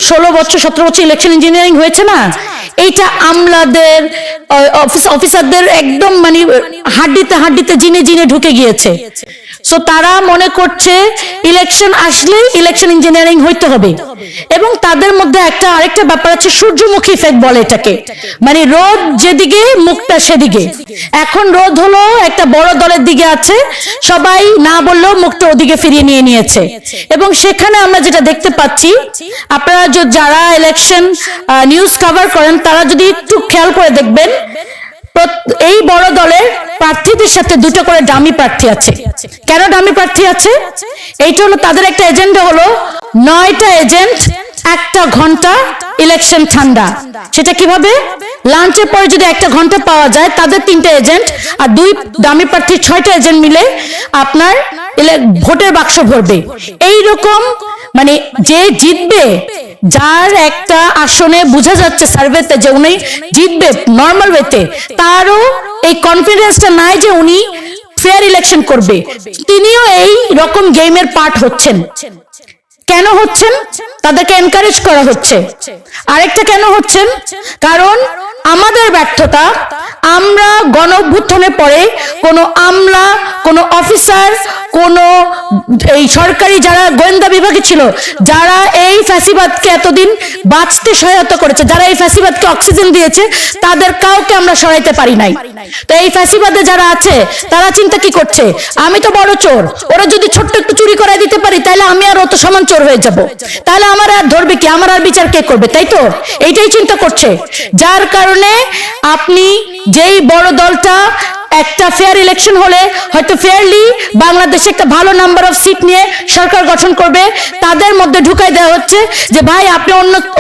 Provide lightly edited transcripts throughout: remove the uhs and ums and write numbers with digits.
16 বছর 17 বছর election engineering হয়েছে না, এইটা আমলাদের অফিসারদের একদম মানে হাড্ডিতে হাড্ডিতে জিনে জিনে ঢুকে গিয়েছে। সো তারা মনে করছে ইলেকশন আসলে ইলেকশন ইঞ্জিনিয়ারিং হইতে হবে। এবং তাদের মধ্যে আরেকটা ব্যাপার আছে, সূর্যমুখী ইফেক্ট বলে এটাকে, মানে রোদ যেদিকে মুখটা সেদিকে। এখন রোদ হলো একটা বড় দলের দিকে আছে, সবাই না বললেও মুখটা ওদিকে ফিরিয়ে নিয়েছে। এবং সেখানে আমরা যেটা দেখতে পাচ্ছি, আপনারা যারা ইলেকশন নিউজ কভার করেন তারা যদি একটু খেয়াল করে দেখবেন, এই বড় দলের প্রার্থীদের সাথে দুটো করে ডামি প্রার্থী আছে। কেন ডামি প্রার্থী আছে? এইটা হলো তাদের একটা এজেন্ডা হলো 9টা এজেন্ট 1 ঘন্টা ইলেকশন ঠান্ডা। সেটা কিভাবে? লাঞ্চের পরে যদি 1 ঘন্টা পাওয়া যায়, তাদের 3টা এজেন্ট আর 2 ডামি প্রার্থীর 6টা এজেন্ট মিলে আপনার ভোটের বাক্স ভরবে। এইরকম মানে যে জিতবে, যার একটা আসনে বোঝা যাচ্ছে সার্ভেতে যে উনি জিতবে নর্মাল ওয়েতে, তারও এই কনফিডেন্সটা নাই যে উনি ফেয়ার ইলেকশন করবে, তিনিও এই রকম গেমের পার্ট হচ্ছেন। কেন হচ্ছেন? তাদেরকে এনকারেজ করা হচ্ছে। আরেকটা কেন হচ্ছেন? কারণ আমাদের ব্যর্থতা, আমরা গণ অভ্যুত্থানের পরে কোনো আমলা, কোনো অফিসার, কোনো এই সরকারি যারা গোয়েন্দা বিভাগে ছিল, যারা এই ফ্যাসিবাদকে এতদিন বাঁচতে সহায়তা করেছে, যারা এই ফ্যাসিবাদকে অক্সিজেন দিয়েছে, তাদের কাউকে আমরা সরাইতে পারি নাই। তো এই ফ্যাসিবাদে যারা আছে তারা চিন্তা কি করছে, আমি তো বড় চোর, ওরা যদি ছোট্ট একটু চুরি করাই দিতে পারি তাহলে আমি আর অত সমান চোর হয়ে যাব, তাহলে আমার আর ধরবে কি, আমার আর বিচার কে করবে, তাই তো? এইটাই চিন্তা করছে। যার কারণে আপনি যেই বড় দলটা একটা ফেয়ার ইলেকশন হলে হয়তো ফেয়ারলি বাংলাদেশে একটা ভালো নাম্বার অফ সিট নিয়ে সরকার গঠন করবে, তাদের মধ্যে ঢুকাই দেওয়া হচ্ছে যে ভাই আপনি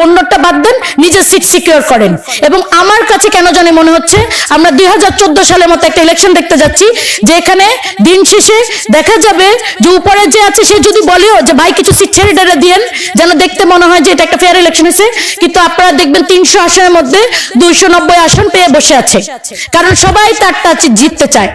অন্যটা বাদ দেন, নিজের সিট সিকিউর করেন। এবং আমার কাছে কেন জানি মনে হচ্ছে আমরা 2014 সালের মতো একটা ইলেকশন দেখতে যাচ্ছি, যেখানে দিন শেষে দেখা যাবে যে উপরে যে আছে সে যদি বলেও যে ভাই কিছু সিট ছেড়ে ডেড়ে দিয়েন, যেন দেখতে মনে হয় যে এটা একটা ফেয়ার ইলেকশন হয়েছে, কিন্তু আপনারা দেখবেন 300 আসনের মধ্যে 290 আসন পেয়ে বসে আছে, কারণ সবাই তারটা জিততে চায়।